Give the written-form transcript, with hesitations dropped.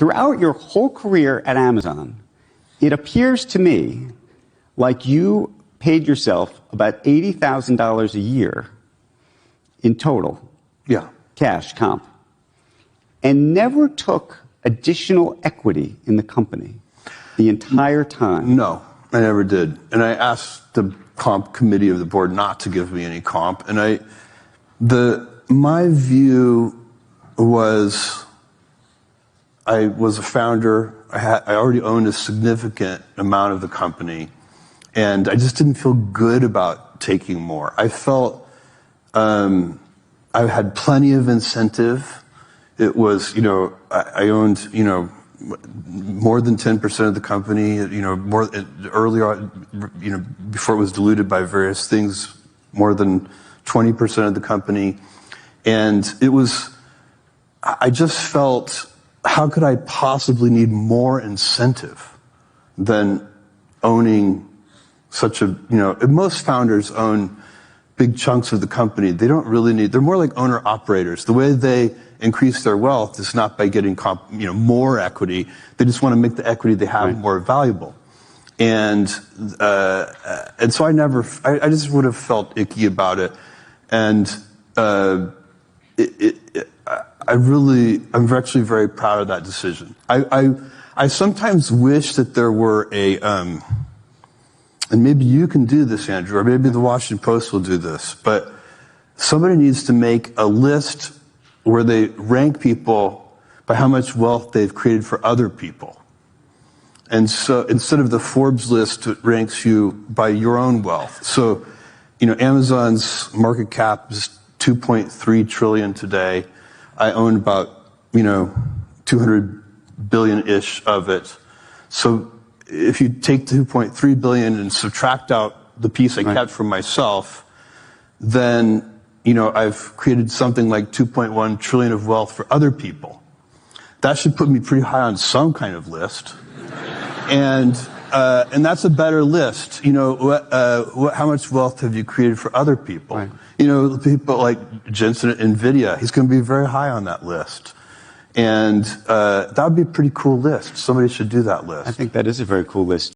throughout your whole career at Amazon, it appears to me like you paid yourself about $80,000 a year in total. Yeah. Cash comp. And never took additional equity in the company the entire time. No, I never did. And I asked the comp committee of the board not to give me any comp. And my view was, I was a founder. I already owned a significant amount of the company, and I just didn't feel good about taking more. I felt I had plenty of incentive. It was, I owned, more than 10% of the company, more earlier, before it was diluted by various things, more than 20% of the company. And I just felt, how could I possibly need more incentive than owning such a, most founders own big chunks of the company. They don't really need, they're more like owner operators. The way they increase their wealth is not by getting more equity. They just want to make the equity they have more valuable. And so I just would have felt icky about it. And I'm actually very proud of that decision. I sometimes wish that there were and maybe you can do this, Andrew, or maybe the Washington Post will do this, but somebody needs to make a list where they rank people by how much wealth they've created for other people. And so instead of the Forbes list, it ranks you by your own wealth. So, Amazon's market cap is 2.3 trillion today. I own about, 200 billion-ish of it. So if you take 2.3 billion and subtract out the piece I kept for myself, then I've created something like 2.1 trillion of wealth for other people. That should put me pretty high on some kind of list. And that's a better list. How much wealth have you created for other people? Right. People like Jensen at NVIDIA, he's going to be very high on that list. And that would be a pretty cool list. Somebody should do that list. I think that is a very cool list.